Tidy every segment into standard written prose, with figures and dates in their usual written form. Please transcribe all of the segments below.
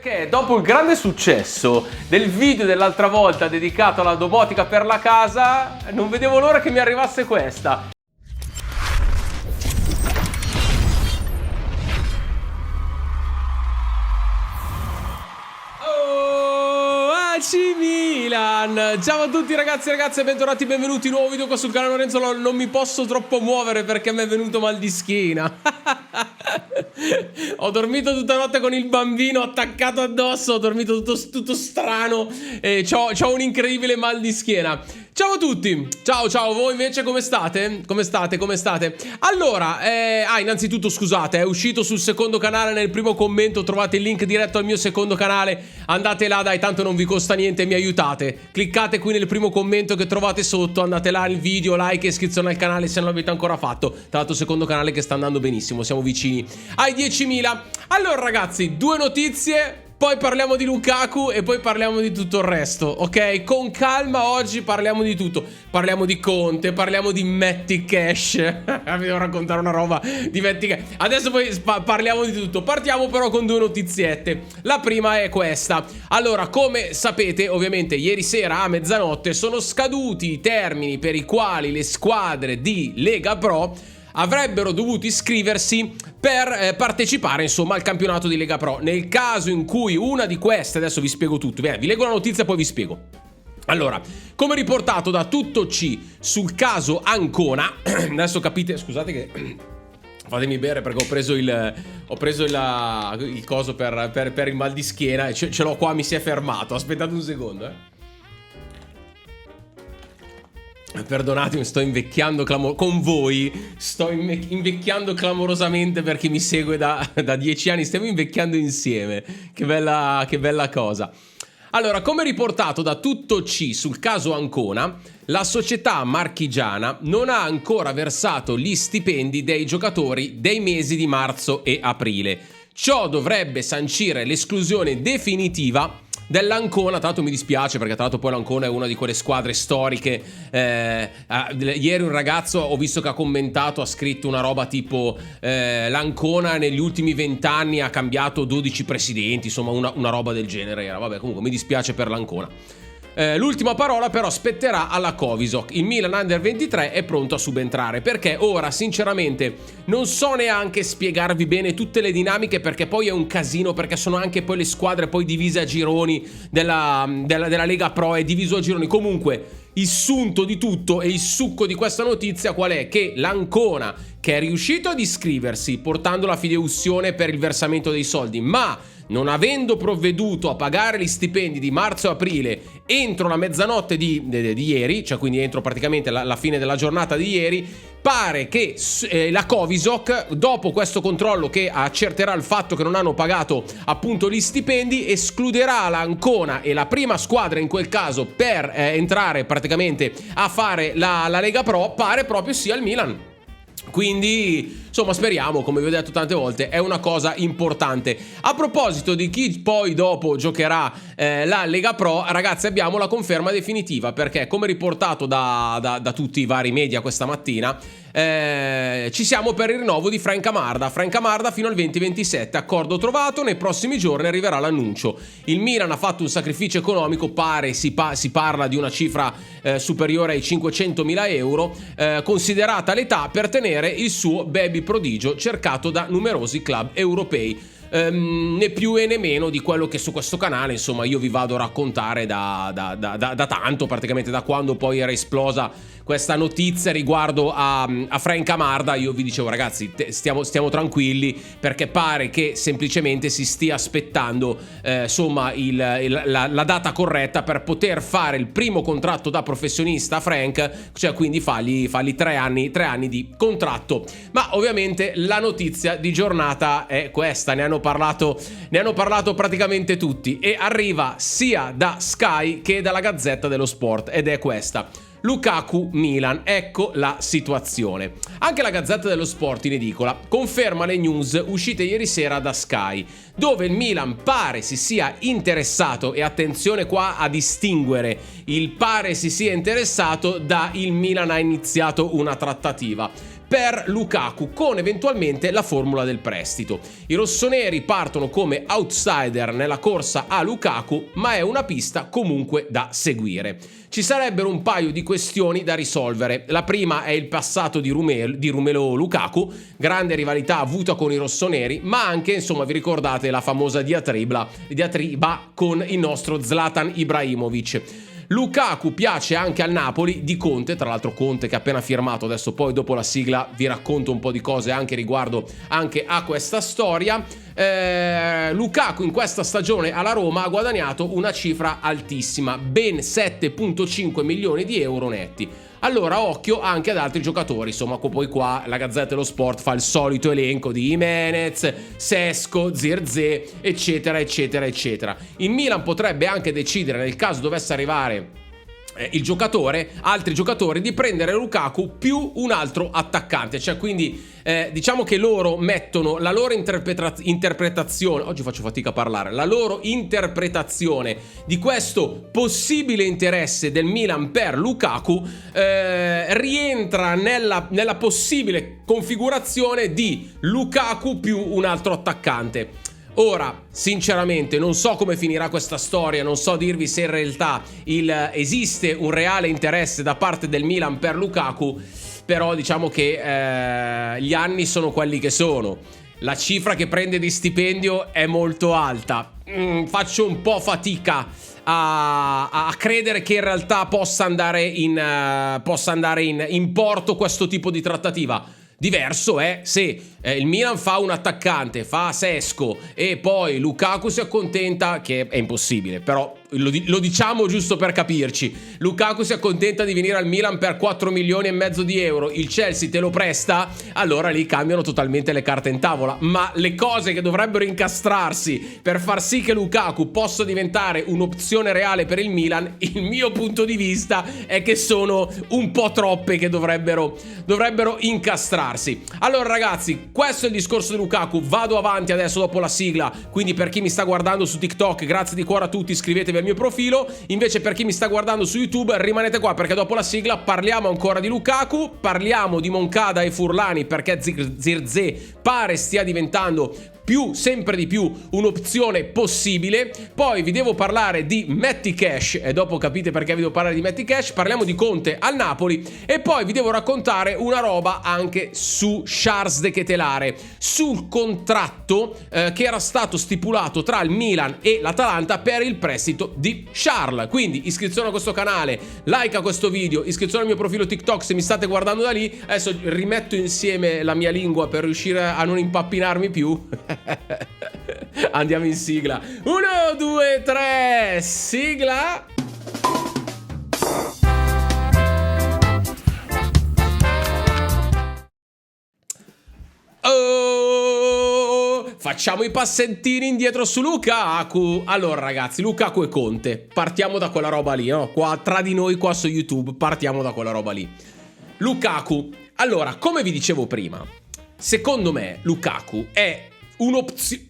Perché dopo il grande successo del video dell'altra volta dedicato alla domotica per la casa, non vedevo l'ora che mi arrivasse questa. AC Milan! Ciao a tutti ragazzi e ragazze, bentornati e benvenuti in un nuovo video qua sul canale Lorenzo. Non mi posso troppo muovere perché mi è venuto mal di schiena. Ho dormito tutta notte con il bambino attaccato addosso, ho dormito tutto strano e c'ho un incredibile mal di schiena. Ciao a tutti, ciao, voi invece come state? Come state? Allora, innanzitutto scusate, è uscito sul secondo canale, nel primo commento trovate il link diretto al mio secondo canale. Andate là, dai, tanto non vi costa niente, mi aiutate. Cliccate qui nel primo commento che trovate sotto, andate là il video, like e iscrizione al canale se non l'avete ancora fatto. Tra l'altro secondo canale che sta andando benissimo, siamo vicini ai 10.000. Allora ragazzi, due notizie. Poi parliamo di Lukaku e poi parliamo di tutto il resto, ok? Con calma oggi parliamo di tutto. Parliamo di Conte, parliamo di Matty Cash. Vi devo raccontare una roba di Matty Cash. Adesso poi parliamo di tutto. Partiamo però con due notiziette. La prima è questa. Allora, come sapete, ovviamente ieri sera a mezzanotte sono scaduti i termini per i quali le squadre di Lega Pro avrebbero dovuto iscriversi per partecipare insomma al campionato di Lega Pro. Nel caso in cui una di queste, adesso vi spiego tutto, vi leggo la notizia e poi vi spiego. Allora, come riportato da Tutto C sul caso Ancona, adesso capite, scusate che fatemi bere perché ho preso il coso per il mal di schiena e ce l'ho qua, mi si è fermato, aspettate un secondo Perdonatemi, sto invecchiando con voi, sto invecchiando clamorosamente per chi mi segue da 10 anni, stiamo invecchiando insieme, che bella cosa. Allora, come riportato da Tutto C sul caso Ancona, la società marchigiana non ha ancora versato gli stipendi dei giocatori dei mesi di marzo e aprile. Ciò dovrebbe sancire l'esclusione definitiva dell'Ancona. Tra l'altro mi dispiace perché tra l'altro poi l'Ancona è una di quelle squadre storiche. Ieri un ragazzo ho visto che ha commentato, ha scritto una roba tipo l'Ancona negli ultimi 20 anni ha cambiato 12 presidenti, insomma una roba del genere. Vabbè, comunque mi dispiace per l'Ancona. L'ultima parola però spetterà alla Covisoc. Il Milan Under 23 è pronto a subentrare, perché ora sinceramente non so neanche spiegarvi bene tutte le dinamiche, perché poi è un casino, perché sono anche poi le squadre poi divise a gironi della Lega Pro, è diviso a gironi. Comunque il sunto di tutto e il succo di questa notizia qual è? Che l'Ancona, che è riuscito ad iscriversi portando la fideiussione per il versamento dei soldi, ma non avendo provveduto a pagare gli stipendi di marzo e aprile entro la mezzanotte di ieri, cioè quindi entro praticamente la fine della giornata di ieri, pare che la Covisoc, dopo questo controllo che accerterà il fatto che non hanno pagato appunto gli stipendi, escluderà l'Ancona e la prima squadra in quel caso per entrare praticamente a fare la Lega Pro pare proprio sia il Milan. Quindi insomma speriamo, come vi ho detto tante volte, è una cosa importante. A proposito di chi poi dopo giocherà la Lega Pro, ragazzi, abbiamo la conferma definitiva, perché come riportato da tutti i vari media questa mattina, ci siamo per il rinnovo di Frank Amarda fino al 2027, accordo trovato, nei prossimi giorni arriverà l'annuncio. Il Milan ha fatto un sacrificio economico, si parla di una cifra superiore ai 500.000 euro, considerata l'età per tenere il suo baby prodigio cercato da numerosi club europei. Né più e né meno di quello che su questo canale insomma io vi vado a raccontare da tanto, praticamente da quando poi era esplosa questa notizia riguardo a Frank Amarda. Io vi dicevo, ragazzi, stiamo tranquilli, perché pare che semplicemente si stia aspettando insomma la data corretta per poter fare il primo contratto da professionista a Frank, cioè quindi fargli 3 anni di contratto. Ma ovviamente la notizia di giornata è questa, ne hanno parlato praticamente tutti, e arriva sia da Sky che dalla Gazzetta dello Sport, ed è questa: Lukaku Milan, ecco la situazione. Anche la Gazzetta dello Sport in edicola conferma le news uscite ieri sera da Sky, dove il Milan pare si sia interessato, e attenzione qua a distinguere il pare si sia interessato da il Milan ha iniziato una trattativa, per Lukaku, con eventualmente la formula del prestito. I rossoneri partono come outsider nella corsa a Lukaku, ma è una pista comunque da seguire. Ci sarebbero un paio di questioni da risolvere. La prima è il passato di Romelu Lukaku, grande rivalità avuta con i rossoneri, ma anche, insomma, vi ricordate la famosa diatriba con il nostro Zlatan Ibrahimovic. Lukaku piace anche al Napoli di Conte, tra l'altro Conte che ha appena firmato, adesso poi dopo la sigla vi racconto un po' di cose anche riguardo anche a questa storia. Lukaku in questa stagione alla Roma ha guadagnato una cifra altissima, ben 7,5 milioni di euro netti. Allora occhio anche ad altri giocatori, insomma poi qua la Gazzetta dello Sport fa il solito elenco di Jimenez, Sesko, Zirkzee, eccetera eccetera eccetera. Il Milan potrebbe anche decidere, nel caso dovesse arrivare altri giocatori, di prendere Lukaku più un altro attaccante, cioè quindi diciamo che loro mettono la loro interpretazione, oggi faccio fatica a parlare, la loro interpretazione di questo possibile interesse del Milan per Lukaku rientra nella possibile configurazione di Lukaku più un altro attaccante. Ora, sinceramente, non so come finirà questa storia, non so dirvi se in realtà esiste un reale interesse da parte del Milan per Lukaku, però diciamo che gli anni sono quelli che sono. La cifra che prende di stipendio è molto alta. Faccio un po' fatica a credere che in realtà possa andare in porto questo tipo di trattativa. Diverso è se il Milan fa un attaccante, fa Sesko e poi Lukaku si accontenta, che è impossibile, però lo diciamo giusto per capirci. Lukaku si accontenta di venire al Milan per 4 milioni e mezzo di euro, il Chelsea te lo presta, allora lì cambiano totalmente le carte in tavola. Ma le cose che dovrebbero incastrarsi per far sì che Lukaku possa diventare un'opzione reale per il Milan, il mio punto di vista è che sono un po' troppe che dovrebbero incastrarsi. Allora ragazzi, questo è il discorso di Lukaku. Vado avanti adesso dopo la sigla, quindi per chi mi sta guardando su TikTok, grazie di cuore a tutti, iscrivetevi al mio profilo. Invece per chi mi sta guardando su YouTube, rimanete qua perché dopo la sigla parliamo ancora di Lukaku, parliamo di Moncada e Furlani, perché Zirkzee pare stia diventando sempre di più un'opzione possibile. Poi vi devo parlare di Matty Cash e dopo capite perché vi devo parlare di Matty Cash. Parliamo di Conte al Napoli e poi vi devo raccontare una roba anche su Charles De Ketelaere, sul contratto che era stato stipulato tra il Milan e l'Atalanta per il prestito di Charles. Quindi iscrizione a questo canale, like a questo video, iscrizione al mio profilo TikTok se mi state guardando da lì. Adesso rimetto insieme la mia lingua per riuscire a non impappinarmi più. Andiamo in sigla. 1, 2, 3, sigla. Oh, facciamo i passettini indietro su Lukaku. Allora ragazzi, Lukaku e Conte, partiamo da quella roba lì, no? Qua tra di noi qua su YouTube partiamo da quella roba lì. Lukaku, allora, come vi dicevo prima, secondo me Lukaku è un'opzione.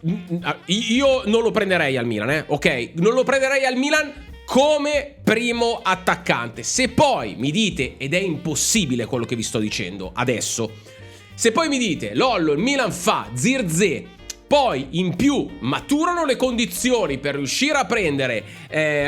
Io non lo prenderei al Milan, ok? Non lo prenderei al Milan come primo attaccante. Se poi mi dite, ed è impossibile quello che vi sto dicendo adesso, se poi mi dite, Lollo, il Milan fa Zirkzee, poi in più maturano le condizioni per riuscire a prendere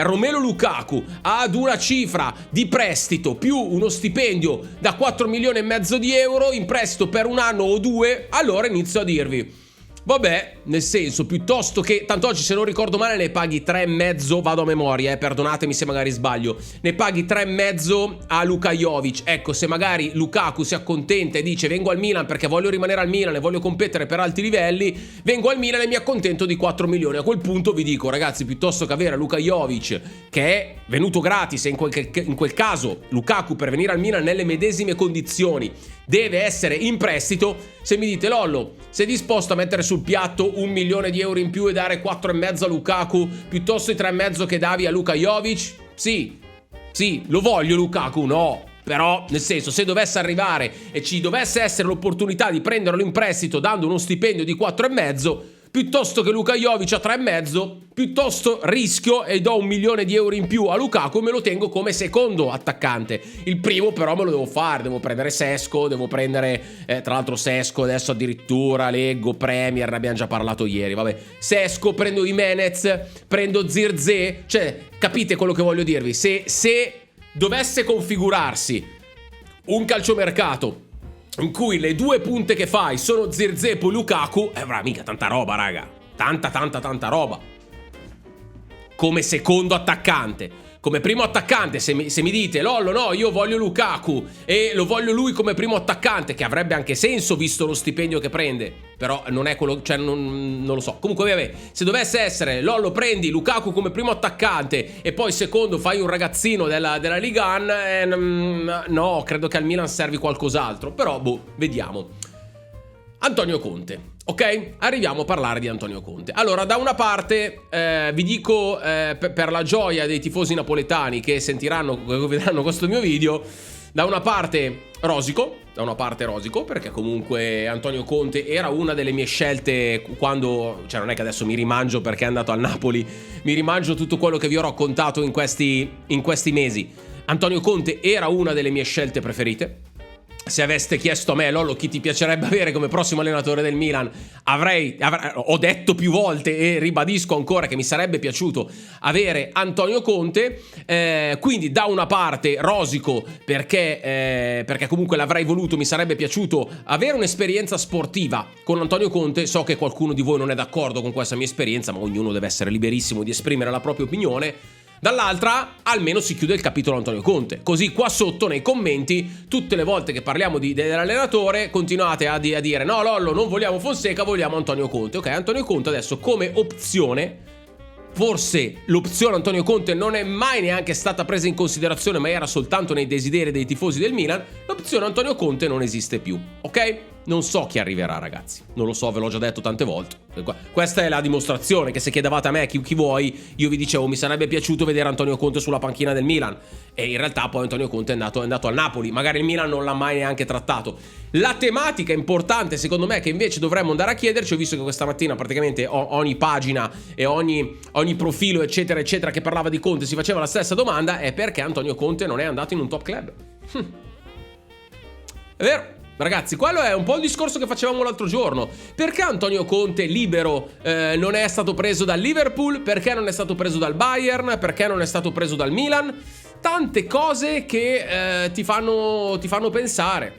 Romelu Lukaku ad una cifra di prestito più uno stipendio da 4 milioni e mezzo di euro in prestito per un anno o due, allora inizio a dirvi, vabbè, nel senso, piuttosto che, tanto oggi se non ricordo male ne paghi 3,5, vado a memoria, perdonatemi se magari sbaglio, ne paghi 3,5 a Luka Jovic. Ecco, se magari Lukaku si accontenta e dice vengo al Milan perché voglio rimanere al Milan e voglio competere per alti livelli, vengo al Milan e mi accontento di 4 milioni. A quel punto vi dico, ragazzi, piuttosto che avere Luka Jovic che è venuto gratis e in quel caso Lukaku per venire al Milan nelle medesime condizioni deve essere in prestito, se mi dite Lollo, sei disposto a mettere sul piatto 1 milione di euro in più e dare 4,5 a Lukaku piuttosto i 3,5 che davi a Luka Jovic? Sì, lo voglio Lukaku, no. Però, nel senso, se dovesse arrivare e ci dovesse essere l'opportunità di prenderlo in prestito dando uno stipendio di 4,5, piuttosto che Luka Jovic a 3,5, piuttosto rischio e do 1 milione di euro in più a Lukaku e me lo tengo come secondo attaccante. Il primo però me lo devo fare, devo prendere Sesko, devo prendere, tra l'altro Sesko adesso addirittura leggo Premier, ne abbiamo già parlato ieri, vabbè. Sesko, prendo Jimenez, prendo Zirkzee, cioè capite quello che voglio dirvi? Se dovesse configurarsi un calciomercato in cui le due punte che fai sono Zirkzee e poi Lukaku, mica tanta roba, raga. Tanta roba. Come secondo attaccante. Come primo attaccante, se mi dite Lollo, no, io voglio Lukaku e lo voglio lui come primo attaccante, che avrebbe anche senso visto lo stipendio che prende, però non è quello, cioè non lo so. Comunque vabbè, se dovesse essere Lollo, prendi Lukaku come primo attaccante e poi secondo fai un ragazzino della Liga 1, no, credo che al Milan servi qualcos'altro, però vediamo. Antonio Conte. Ok? Arriviamo a parlare di Antonio Conte. Allora, da una parte vi dico per la gioia dei tifosi napoletani che vedranno questo mio video, da una parte rosico, perché comunque Antonio Conte era una delle mie scelte quando, cioè non è che adesso mi rimangio perché è andato al Napoli, mi rimangio tutto quello che vi ho raccontato in questi mesi. Antonio Conte era una delle mie scelte preferite. Se aveste chiesto a me, Lollo, chi ti piacerebbe avere come prossimo allenatore del Milan, ho detto più volte e ribadisco ancora che mi sarebbe piaciuto avere Antonio Conte, quindi da una parte rosico perché comunque l'avrei voluto, mi sarebbe piaciuto avere un'esperienza sportiva con Antonio Conte. So che qualcuno di voi non è d'accordo con questa mia esperienza, ma ognuno deve essere liberissimo di esprimere la propria opinione. Dall'altra, almeno si chiude il capitolo Antonio Conte. Così qua sotto nei commenti, tutte le volte che parliamo dell'allenatore, continuate a dire no Lollo, non vogliamo Fonseca, vogliamo Antonio Conte. Ok, Antonio Conte adesso come opzione, forse l'opzione Antonio Conte non è mai neanche stata presa in considerazione, ma era soltanto nei desideri dei tifosi del Milan, l'opzione Antonio Conte non esiste più, ok? Non so chi arriverà, ragazzi, non lo so, ve l'ho già detto tante volte. Questa è la dimostrazione che se chiedevate a me chi vuoi, io vi dicevo mi sarebbe piaciuto vedere Antonio Conte sulla panchina del Milan, e in realtà poi Antonio Conte è andato al Napoli, magari il Milan non l'ha mai neanche trattato. La tematica importante secondo me che invece dovremmo andare a chiederci, ho visto che questa mattina praticamente ogni pagina e ogni profilo eccetera eccetera che parlava di Conte si faceva la stessa domanda, è perché Antonio Conte non è andato in un top club. È vero. Ragazzi, quello è un po' il discorso che facevamo l'altro giorno. Perché Antonio Conte libero non è stato preso dal Liverpool? Perché non è stato preso dal Bayern? Perché non è stato preso dal Milan? Tante cose che ti fanno pensare.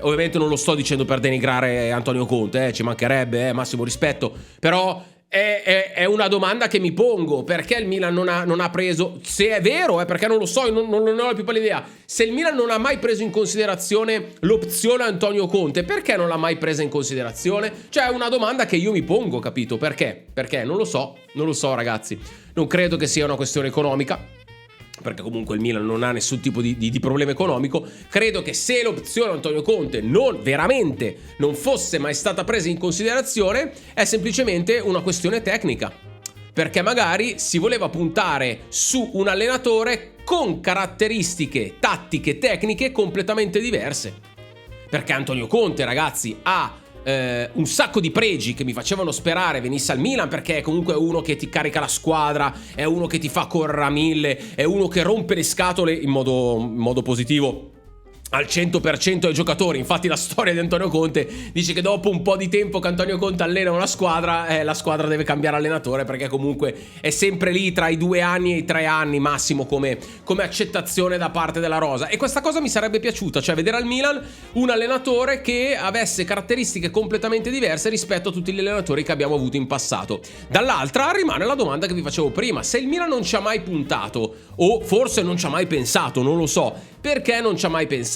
Ovviamente non lo sto dicendo per denigrare Antonio Conte, ci mancherebbe, massimo rispetto. Però è una domanda che mi pongo. Perché il Milan non ha preso? Se è vero, perché non lo so, non ho la più pallida idea. Se il Milan non ha mai preso in considerazione l'opzione Antonio Conte, perché non l'ha mai presa in considerazione? Cioè è una domanda che io mi pongo, capito? Perché? Perché non lo so ragazzi. Non credo che sia una questione economica, perché comunque il Milan non ha nessun tipo di problema economico. Credo che se l'opzione Antonio Conte veramente non fosse mai stata presa in considerazione, è semplicemente una questione tecnica, perché magari si voleva puntare su un allenatore con caratteristiche tattiche, tecniche completamente diverse. Perché Antonio Conte, ragazzi, ha un sacco di pregi che mi facevano sperare venisse al Milan, perché è comunque uno che ti carica la squadra, è uno che ti fa correre a 1000, è uno che rompe le scatole in modo positivo al 100% ai giocatori. Infatti la storia di Antonio Conte dice che dopo un po' di tempo che Antonio Conte allena una squadra, la squadra deve cambiare allenatore, perché comunque è sempre lì tra i 2 anni e i 3 anni massimo come accettazione da parte della rosa. E questa cosa mi sarebbe piaciuta, cioè vedere al Milan un allenatore che avesse caratteristiche completamente diverse rispetto a tutti gli allenatori che abbiamo avuto in passato. Dall'altra rimane la domanda che vi facevo prima: se il Milan non ci ha mai puntato, o forse non ci ha mai pensato, non lo so, perché non ci ha mai pensato?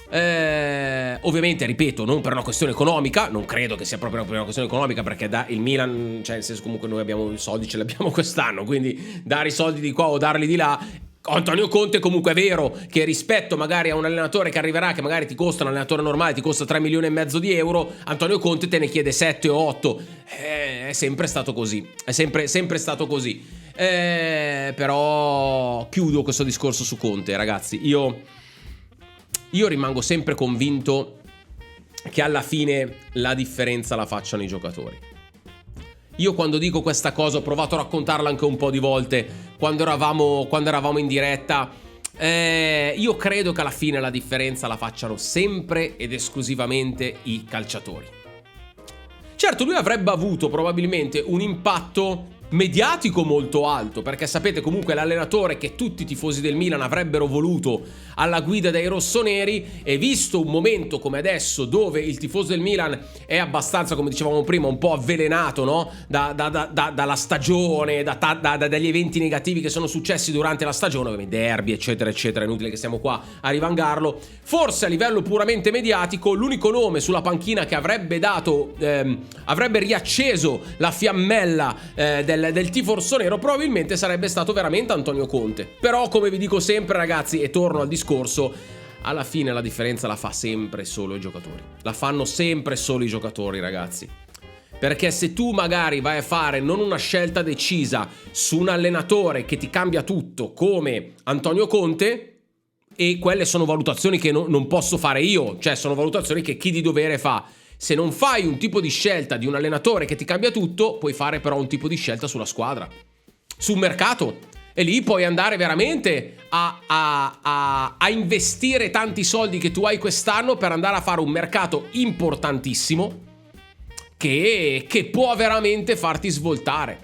Ovviamente, ripeto, non per una questione economica, non credo che sia proprio per una questione economica, perché il Milan, cioè nel senso, comunque noi abbiamo i soldi, ce li abbiamo quest'anno, quindi dare i soldi di qua o darli di là. Antonio Conte comunque è vero che rispetto magari a un allenatore che arriverà, che magari ti costa, un allenatore normale ti costa 3,5 milioni di euro, Antonio Conte te ne chiede 7 o 8. È sempre stato così, è sempre stato così. Però chiudo questo discorso su Conte, ragazzi. Io rimango sempre convinto che alla fine la differenza la facciano i giocatori. Io quando dico questa cosa ho provato a raccontarla anche un po' di volte quando eravamo in diretta. Io credo che alla fine la differenza la facciano sempre ed esclusivamente i calciatori. Certo, lui avrebbe avuto probabilmente un impatto mediatico molto alto, perché sapete comunque l'allenatore che tutti i tifosi del Milan avrebbero voluto alla guida dei rossoneri, e visto un momento come adesso dove il tifoso del Milan è abbastanza, come dicevamo prima, un po' avvelenato, no? Dalla stagione, dagli eventi negativi che sono successi durante la stagione, come derby eccetera eccetera, è inutile che stiamo qua a rivangarlo. Forse a livello puramente mediatico l'unico nome sulla panchina che avrebbe dato avrebbe riacceso la fiammella del tifo rossonero probabilmente sarebbe stato veramente Antonio Conte. Però, come vi dico sempre ragazzi, e torno al discorso, alla fine la differenza la fa sempre solo i giocatori. La fanno sempre solo i giocatori, ragazzi. Perché se tu magari vai a fare non una scelta decisa su un allenatore che ti cambia tutto come Antonio Conte, e quelle sono valutazioni che non posso fare io, cioè sono valutazioni che chi di dovere fa. Se non fai un tipo di scelta di un allenatore che ti cambia tutto, puoi fare però un tipo di scelta sulla squadra, sul mercato, e lì puoi andare veramente a investire tanti soldi che tu hai quest'anno per andare a fare un mercato importantissimo che può veramente farti svoltare,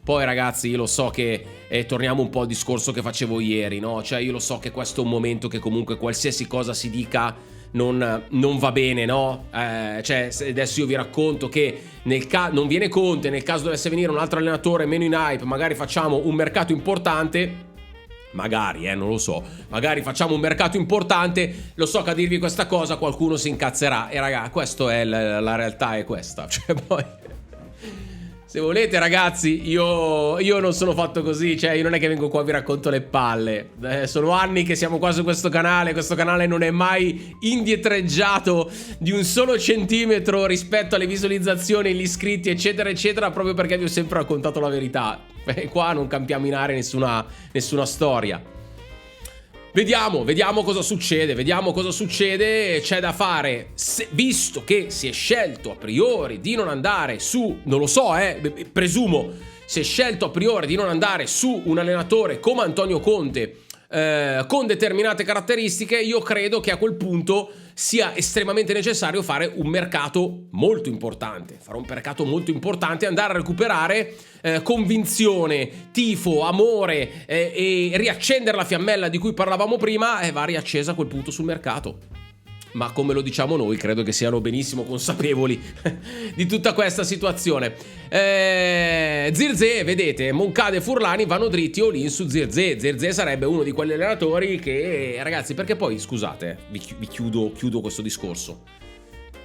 Poi ragazzi, io lo so che torniamo un po' al discorso che facevo ieri, no? Cioè io lo so che questo è un momento che comunque qualsiasi cosa si dica non va bene, no? Cioè adesso io vi racconto che non viene Conte, nel caso dovesse venire un altro allenatore meno in hype, magari facciamo un mercato importante. Magari, non lo so. Magari facciamo un mercato importante. Lo so che a dirvi questa cosa qualcuno si incazzerà. E raga, questo è la realtà, è questa. Cioè poi, se volete ragazzi, io non sono fatto così. Cioè io non è che vengo qua e vi racconto le palle. Sono anni che siamo qua su questo canale. Questo canale non è mai indietreggiato di un solo centimetro rispetto alle visualizzazioni, gli iscritti eccetera eccetera, proprio perché vi ho sempre raccontato la verità. Qua non campiamo in aria nessuna storia. Vediamo cosa succede. C'è da fare, visto che si è scelto a priori di non andare su, non lo so, presumo, si è scelto a priori di non andare su un allenatore come Antonio Conte, con determinate caratteristiche. Io credo che a quel punto sia estremamente necessario fare un mercato molto importante, andare a recuperare convinzione, tifo, amore, e riaccendere la fiammella di cui parlavamo prima, e va riaccesa a quel punto sul mercato. Ma come lo diciamo noi, credo che siano benissimo consapevoli di tutta questa situazione. Zirkzee, vedete, Moncada e Furlani vanno dritti all-in su Zirkzee. Zirkzee sarebbe uno di quegli allenatori che, ragazzi, perché poi, scusate, vi chiudo questo discorso.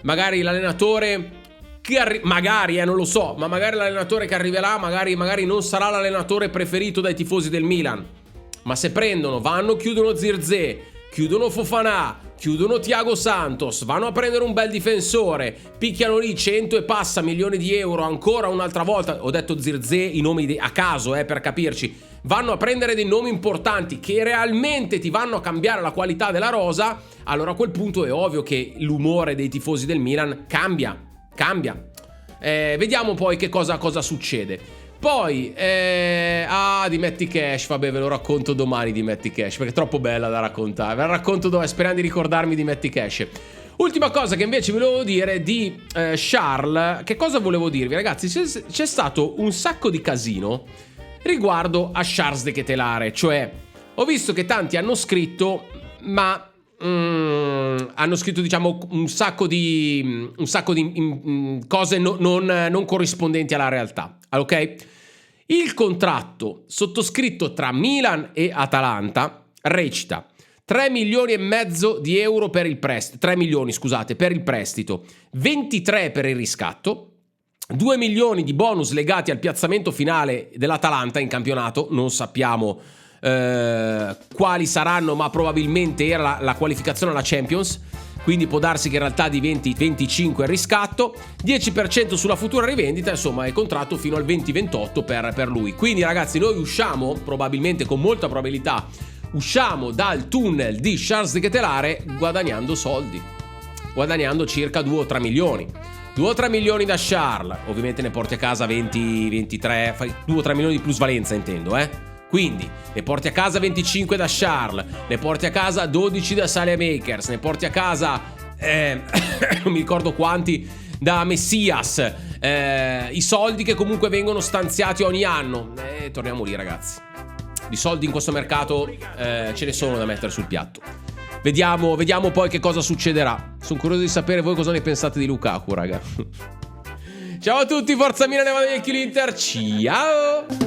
Magari l'allenatore che magari, non lo so, ma magari l'allenatore che arriverà, magari non sarà l'allenatore preferito dai tifosi del Milan. Ma se chiudono Zirkzee, chiudono Fofana, chiudono Thiago Santos, vanno a prendere un bel difensore, picchiano lì 100 e passa milioni di euro ancora un'altra volta, ho detto Zirkzee i nomi a caso, per capirci, vanno a prendere dei nomi importanti che realmente ti vanno a cambiare la qualità della rosa, allora a quel punto è ovvio che l'umore dei tifosi del Milan cambia. Vediamo poi che cosa succede. Poi di Matty Cash, vabbè, ve lo racconto domani di Matty Cash, perché è troppo bella da raccontare. Ve la racconto sperando di ricordarmi di Matty Cash. Ultima cosa che invece volevo dire di Charles. Che cosa volevo dirvi, ragazzi? C'è stato un sacco di casino riguardo a Charles de Ketelaere. Cioè, ho visto che tanti hanno scritto, ma hanno scritto, diciamo, un sacco di cose non corrispondenti alla realtà. Ok? Il contratto sottoscritto tra Milan e Atalanta recita 3 milioni e mezzo di euro per il prestito, 3 milioni, scusate, per il prestito, 23 per il riscatto, 2 milioni di bonus legati al piazzamento finale dell'Atalanta in campionato, non sappiamo quali saranno, ma probabilmente era la qualificazione alla Champions, quindi può darsi che in realtà diventi 25 il riscatto, 10% sulla futura rivendita, insomma è contratto fino al 2028 per lui. Quindi ragazzi, noi usciamo, probabilmente, con molta probabilità, usciamo dal tunnel di Charles de Ketelaere guadagnando soldi. guadagnando circa 2 o 3 milioni. 2 o 3 milioni da Charles, ovviamente ne porti a casa 20, 23, fai 2 o 3 milioni di plusvalenza intendo, Quindi ne porti a casa 25 da Charles, ne porti a casa 12 da Saelemaekers, ne porti a casa non mi ricordo quanti da Messias, i soldi che comunque vengono stanziati ogni anno. Torniamo lì, ragazzi. Di soldi in questo mercato ce ne sono da mettere sul piatto. Vediamo poi che cosa succederà. Sono curioso di sapere voi cosa ne pensate di Lukaku, raga. Ciao a tutti, forza Milan e vado l'Inter. Ciao.